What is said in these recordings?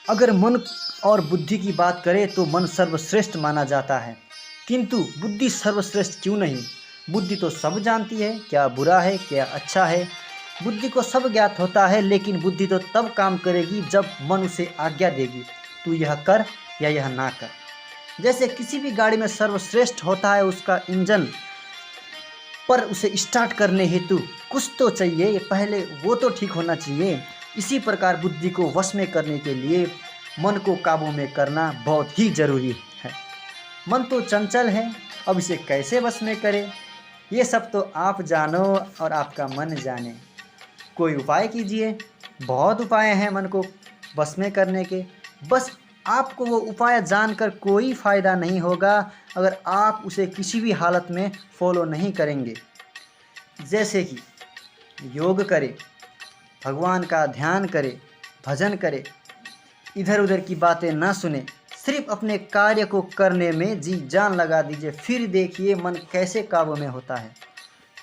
अगर मन और बुद्धि की बात करें तो मन सर्वश्रेष्ठ माना जाता है, किंतु बुद्धि सर्वश्रेष्ठ क्यों नहीं? बुद्धि तो सब जानती है क्या बुरा है क्या अच्छा है। बुद्धि को सब ज्ञात होता है, लेकिन बुद्धि तो तब काम करेगी जब मन उसे आज्ञा देगी, तू यह कर या यह ना कर। जैसे किसी भी गाड़ी में सर्वश्रेष्ठ होता है उसका इंजन, पर उसे स्टार्ट करने हेतु कुछ तो चाहिए, पहले वो तो ठीक होना चाहिए। इसी प्रकार बुद्धि को वश में करने के लिए मन को काबू में करना बहुत ही जरूरी है। मन तो चंचल है, अब इसे कैसे वश में करें, ये सब तो आप जानो और आपका मन जाने। कोई उपाय कीजिए, बहुत उपाय हैं मन को वश में करने के, बस आपको वो उपाय जानकर कोई फ़ायदा नहीं होगा अगर आप उसे किसी भी हालत में फॉलो नहीं करेंगे। जैसे कि योग करें, भगवान का ध्यान करें, भजन करें, इधर उधर की बातें ना सुने, सिर्फ अपने कार्य को करने में जी जान लगा दीजिए, फिर देखिए मन कैसे काबू में होता है।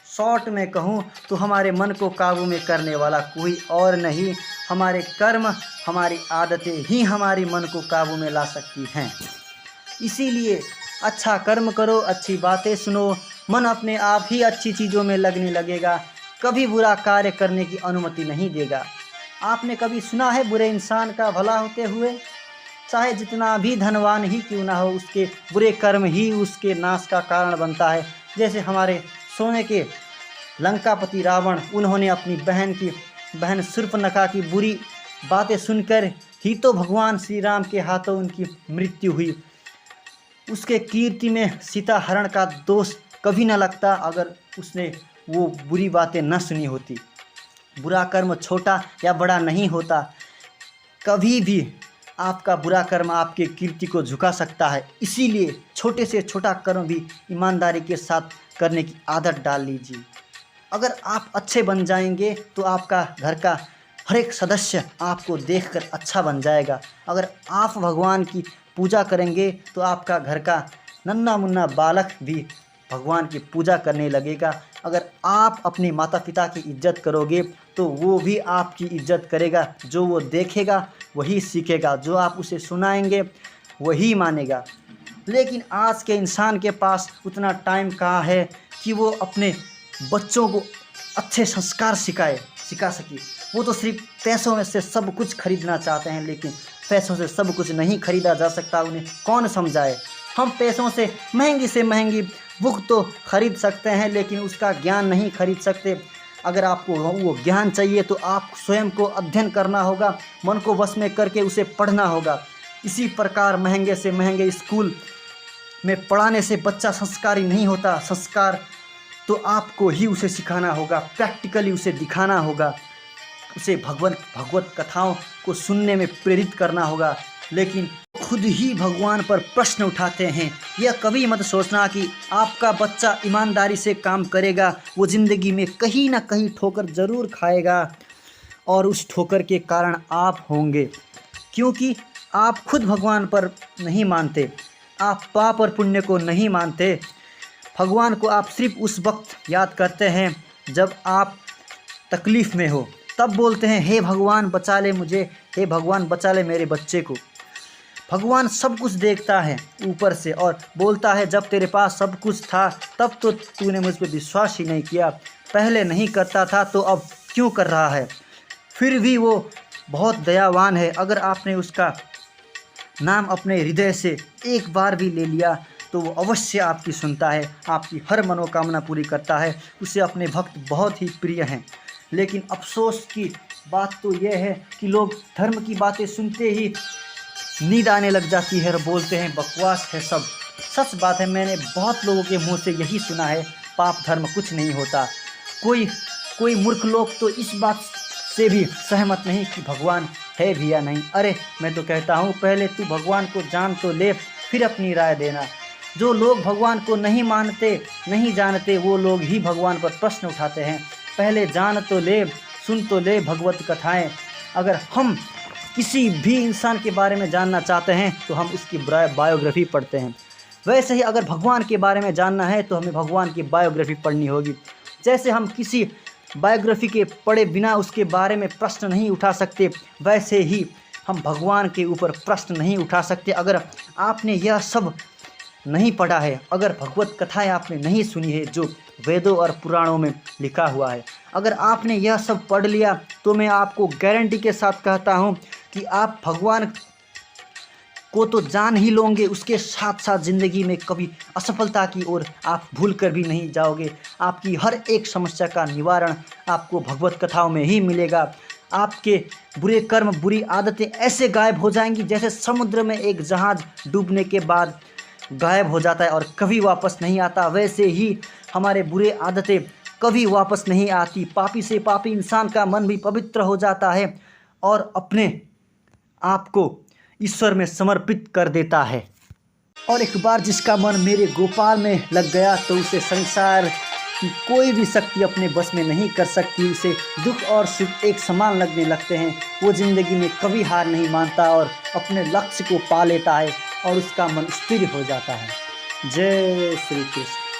शॉर्ट में कहूँ तो हमारे मन को काबू में करने वाला कोई और नहीं, हमारे कर्म, हमारी आदतें ही हमारी मन को काबू में ला सकती हैं। इसीलिए अच्छा कर्म करो, अच्छी बातें सुनो, मन अपने आप ही अच्छी चीज़ों में लगने लगेगा, कभी बुरा कार्य करने की अनुमति नहीं देगा। आपने कभी सुना है बुरे इंसान का भला होते हुए? चाहे जितना भी धनवान ही क्यों ना हो, उसके बुरे कर्म ही उसके नाश का कारण बनता है। जैसे हमारे सोने के लंकापति रावण, उन्होंने अपनी बहन शूर्पणखा की बुरी बातें सुनकर ही तो भगवान श्री राम के हाथों उनकी मृत्यु हुई। उसके कीर्ति में सीता हरण का दोष कभी न लगता अगर उसने वो बुरी बातें न सुनी होती। बुरा कर्म छोटा या बड़ा नहीं होता, कभी भी आपका बुरा कर्म आपके कीर्ति को झुका सकता है। इसीलिए छोटे से छोटा कर्म भी ईमानदारी के साथ करने की आदत डाल लीजिए। अगर आप अच्छे बन जाएंगे तो आपका घर का हर एक सदस्य आपको देखकर अच्छा बन जाएगा। अगर आप भगवान की पूजा करेंगे तो आपका घर का नन्हा मुन्ना बालक भी भगवान की पूजा करने लगेगा। अगर आप अपने माता पिता की इज्जत करोगे तो वो भी आपकी इज्जत करेगा। जो वो देखेगा वही सीखेगा, जो आप उसे सुनाएंगे वही मानेगा। लेकिन आज के इंसान के पास उतना टाइम कहाँ है कि वो अपने बच्चों को अच्छे संस्कार सिखा सके। वो तो सिर्फ पैसों में से सब कुछ खरीदना चाहते हैं, लेकिन पैसों से सब कुछ नहीं खरीदा जा सकता, उन्हें कौन समझाए। हम पैसों से महंगी बुक तो खरीद सकते हैं, लेकिन उसका ज्ञान नहीं खरीद सकते। अगर आपको वो ज्ञान चाहिए तो आप स्वयं को अध्ययन करना होगा, मन को वश में करके उसे पढ़ना होगा। इसी प्रकार महंगे से महंगे स्कूल में पढ़ाने से बच्चा संस्कारी नहीं होता। संस्कार तो आपको ही उसे सिखाना होगा, प्रैक्टिकली उसे दिखाना होगा, उसे भगवत कथाओं को सुनने में प्रेरित करना होगा। लेकिन खुद ही भगवान पर प्रश्न उठाते हैं। यह कभी मत सोचना कि आपका बच्चा ईमानदारी से काम करेगा, वो ज़िंदगी में कहीं ना कहीं ठोकर ज़रूर खाएगा और उस ठोकर के कारण आप होंगे, क्योंकि आप खुद भगवान पर नहीं मानते, आप पाप और पुण्य को नहीं मानते। भगवान को आप सिर्फ उस वक्त याद करते हैं जब आप तकलीफ़ में हो, तब बोलते हैं हे भगवान बचा ले मुझे, हे भगवान बचा ले मेरे बच्चे को। भगवान सब कुछ देखता है ऊपर से और बोलता है जब तेरे पास सब कुछ था तब तो तूने मुझ पर विश्वास ही नहीं किया, पहले नहीं करता था तो अब क्यों कर रहा है। फिर भी वो बहुत दयावान है। अगर आपने उसका नाम अपने हृदय से एक बार भी ले लिया तो वो अवश्य आपकी सुनता है, आपकी हर मनोकामना पूरी करता है। उसे अपने भक्त बहुत ही प्रिय हैं। लेकिन अफसोस की बात तो यह है कि लोग धर्म की बातें सुनते ही नींद आने लग जाती है और बोलते हैं बकवास है सब। सच बात है, मैंने बहुत लोगों के मुंह से यही सुना है, पाप धर्म कुछ नहीं होता। कोई मूर्ख लोग तो इस बात से भी सहमत नहीं कि भगवान है भी या नहीं। अरे मैं तो कहता हूँ पहले तू भगवान को जान तो ले, फिर अपनी राय देना। जो लोग भगवान को नहीं मानते, नहीं जानते, वो लोग ही भगवान पर प्रश्न उठाते हैं। पहले जान तो ले, सुन तो ले भगवत कथाएं। अगर हम किसी भी इंसान के बारे में जानना चाहते हैं तो हम उसकी बायोग्राफी पढ़ते हैं। वैसे ही अगर भगवान के बारे में जानना है तो हमें भगवान की बायोग्राफी पढ़नी होगी। जैसे हम किसी बायोग्राफी के पढ़े बिना उसके बारे में प्रश्न नहीं उठा सकते, वैसे ही हम भगवान के ऊपर प्रश्न नहीं उठा सकते। अगर आपने यह सब नहीं पढ़ा है, अगर भगवत कथाएं आपने नहीं सुनी है जो वेदों और पुराणों में लिखा हुआ है, अगर आपने यह सब पढ़ लिया तो मैं आपको गारंटी के साथ कहता हूँ कि आप भगवान को तो जान ही लोगे, उसके साथ साथ ज़िंदगी में कभी असफलता की ओर आप भूल कर भी नहीं जाओगे। आपकी हर एक समस्या का निवारण आपको भगवत कथाओं में ही मिलेगा। आपके बुरे कर्म, बुरी आदतें ऐसे गायब हो जाएंगी जैसे समुद्र में एक जहाज़ डूबने के बाद गायब हो जाता है और कभी वापस नहीं आता, वैसे ही हमारे बुरे आदतें कभी वापस नहीं आती। पापी से पापी इंसान का मन भी पवित्र हो जाता है और अपने आप को ईश्वर में समर्पित कर देता है। और एक बार जिसका मन मेरे गोपाल में लग गया तो उसे संसार की कोई भी शक्ति अपने बस में नहीं कर सकती। उसे दुख और सुख एक समान लगने लगते हैं। वो ज़िंदगी में कभी हार नहीं मानता और अपने लक्ष्य को पा लेता है और उसका मन स्थिर हो जाता है। जय श्री कृष्ण।